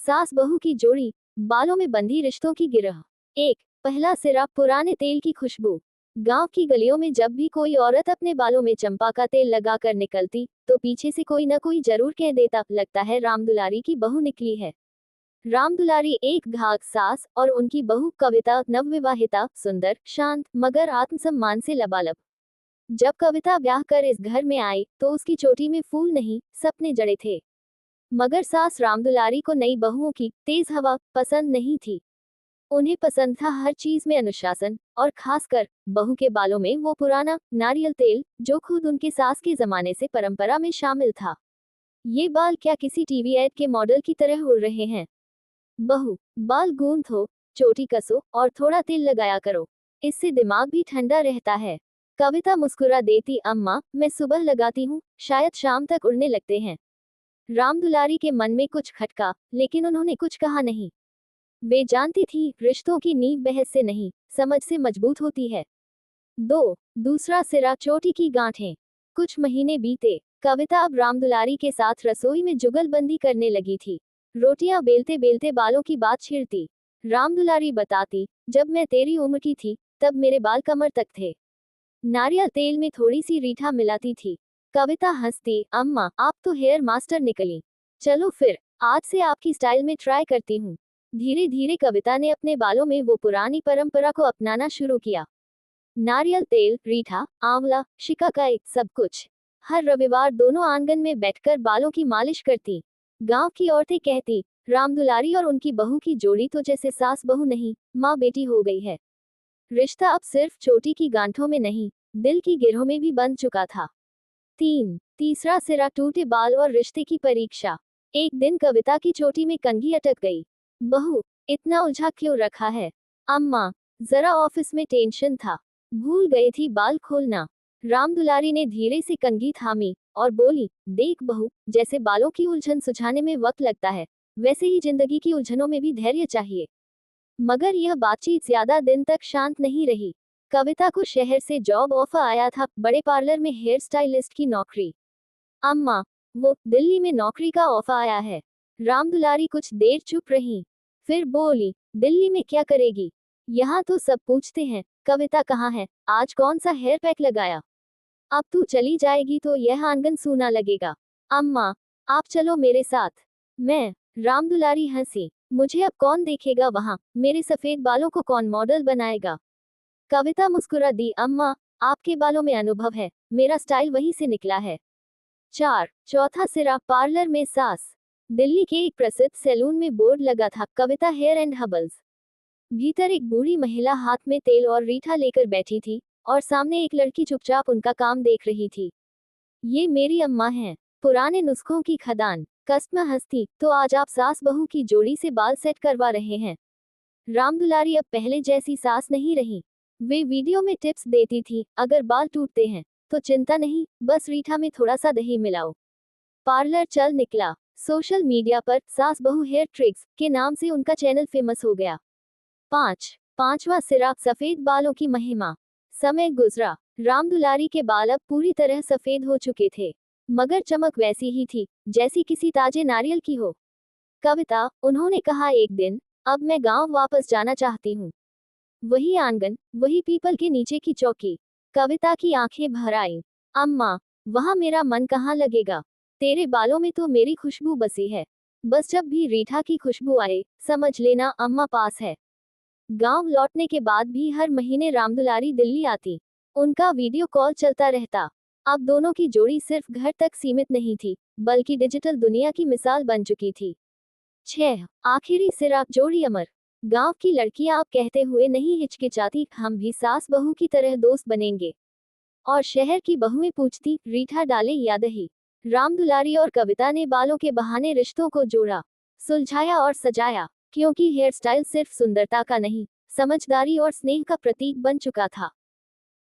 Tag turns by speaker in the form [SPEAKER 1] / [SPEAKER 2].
[SPEAKER 1] सास बहू की जोड़ी, बालों में बंधी रिश्तों की गिरह। एक, पहला सिरा, पुराने तेल की खुशबू। गांव की गलियों में जब भी कोई औरत अपने बालों में चंपा का तेल लगाकर निकलती, तो पीछे से कोई न कोई जरूर कह देता, लगता है रामदुलारी की बहू निकली है। रामदुलारी एक घाघ सास और उनकी बहू कविता नवविवाहिता, सुंदर, शांत, मगर आत्मसम्मान से लबालब। जब कविता ब्याह कर इस घर में आई, तो उसकी चोटी में फूल नहीं, सपने जड़े थे। मगर सास रामदुलारी को नई बहुओं की तेज हवा पसंद नहीं थी। उन्हें पसंद था हर चीज में अनुशासन, और खासकर बहू के बालों में वो पुराना नारियल तेल, जो खुद उनके सास के जमाने से परंपरा में शामिल था। ये बाल क्या किसी टीवी ऐड के मॉडल की तरह उड़ रहे हैं? बहू, बाल गूंथो, चोटी कसो और थोड़ा तेल लगाया करो, इससे दिमाग भी ठंडा रहता है। कविता मुस्कुरा देती, अम्मा मैं सुबह लगाती हूँ, शायद शाम तक उड़ने लगते हैं। रामदुलारी के मन में कुछ खटका, लेकिन उन्होंने कुछ कहा नहीं। वे जानती थी, रिश्तों की नींव बहस से नहीं, समझ से मजबूत होती है। दो, दूसरा सिरा, चोटी की गांठें। कुछ महीने बीते, कविता अब रामदुलारी के साथ रसोई में जुगलबंदी करने लगी थी। रोटियां बेलते बेलते बालों की बात छिड़ती। रामदुलारी बताती, जब मैं तेरी उम्र की थी, तब मेरे बाल कमर तक थे। नारियल तेल में थोड़ी सी रीठा मिलाती थी। कविता हंसती, अम्मा आप तो हेयर मास्टर निकली। चलो फिर, आज से आपकी स्टाइल में ट्राई करती हूँ। धीरे धीरे कविता ने अपने बालों में वो पुरानी परंपरा को अपनाना शुरू किया। नारियल तेल, रीठा, आंवला, शिकाकाई, सब कुछ। हर रविवार दोनों आंगन में बैठकर बालों की मालिश करती। गांव की औरतें कहती, रामदुलारी और उनकी बहू की जोड़ी तो जैसे सास बहू नहीं, माँ बेटी हो गई है। रिश्ता अब सिर्फ चोटी की गांठों में नहीं, दिल की गिरहों में भी बन चुका था। तीन, तीसरा सिरा, टूटे बाल और रिश्ते की परीक्षा। एक दिन कविता की चोटी में कंघी अटक गई। बहू, इतना उलझा क्यों रखा है? अम्मा, जरा ऑफिस में टेंशन था, भूल गई थी बाल खोलना। रामदुलारी ने धीरे से कंघी थामी और बोली, देख बहू, जैसे बालों की उलझन सुझाने में वक्त लगता है, वैसे ही जिंदगी की उलझनों में भी धैर्य चाहिए। मगर यह बातचीत ज्यादा दिन तक शांत नहीं रही। कविता को शहर से जॉब ऑफर आया था, बड़े पार्लर में हेयर स्टाइलिस्ट की नौकरी। अम्मा, वो दिल्ली में नौकरी का ऑफर आया है। रामदुलारी कुछ देर चुप रही, फिर बोली, दिल्ली में क्या करेगी? यहाँ तो सब पूछते हैं, कविता कहाँ है, आज कौन सा हेयर पैक लगाया? अब तू चली जाएगी तो यह आंगन सूना लगेगा। अम्मा, आप चलो मेरे साथ। मैं। रामदुलारी हंसी, मुझे अब कौन देखेगा वहाँ, मेरे सफेद बालों को कौन मॉडल बनाएगा? कविता मुस्कुरा दी, अम्मा आपके बालों में अनुभव है, मेरा स्टाइल वहीं से निकला है। चार, चौथा सिरा, पार्लर में सास। दिल्ली के एक प्रसिद्ध सैलून में बोर्ड लगा था, कविता हेयर एंड हर्बल्स। भीतर एक बूढ़ी महिला हाथ में तेल और रीठा लेकर बैठी थी, और सामने एक लड़की चुपचाप उनका काम देख रही थी। ये मेरी अम्मा हैं, पुराने नुस्खों की खदान। कस्म हंसती, तो आज आप सास बहू की जोड़ी से बाल सेट करवा रहे हैं। रामदुलारी अब पहले जैसी सास नहीं रही। वे वीडियो में टिप्स देती थी, अगर बाल टूटते हैं तो चिंता नहीं, बस रीठा में थोड़ा सा दही मिलाओ। पार्लर चल निकला। सोशल मीडिया पर सास बहू हेयर ट्रिक्स के नाम से उनका चैनल फेमस हो गया। पांचवा सिरा, सफेद बालों की महिमा। समय गुजरा, रामदुलारी के बाल अब पूरी तरह सफेद हो चुके थे, मगर चमक वैसी ही थी जैसी किसी ताजे नारियल की हो। कविता, उन्होंने कहा एक दिन, अब मैं गांव वापस जाना चाहती हूँ। वही आंगन, वही पीपल के नीचे की चौकी। कविता की आंखें भर आईं। अम्मा, वहां मेरा मन कहाँ लगेगा? तेरे बालों में तो मेरी खुशबू बसी है। बस जब भी रीठा की खुशबू आए, समझ लेना अम्मा पास है। गांव लौटने के बाद भी हर महीने रामदुलारी दिल्ली आती। उनका वीडियो कॉल चलता रहता। अब दोनों की जोड़ी सिर्फ घर तक सीमित नहीं थी, बल्कि डिजिटल दुनिया की मिसाल बन चुकी थी। 6, आखिरी सिरा, जोड़ी अमर। गांव की लड़कियां अब कहते हुए नहीं हिचकिचाती, हम भी सास बहू की तरह दोस्त बनेंगे। और शहर की बहुएं पूछती, रीठा डाले या दही? रामदुलारी और कविता ने बालों के बहाने रिश्तों को जोड़ा, सुलझाया और सजाया, क्योंकि हेयर स्टाइल सिर्फ सुंदरता का नहीं, समझदारी और स्नेह का प्रतीक बन चुका था।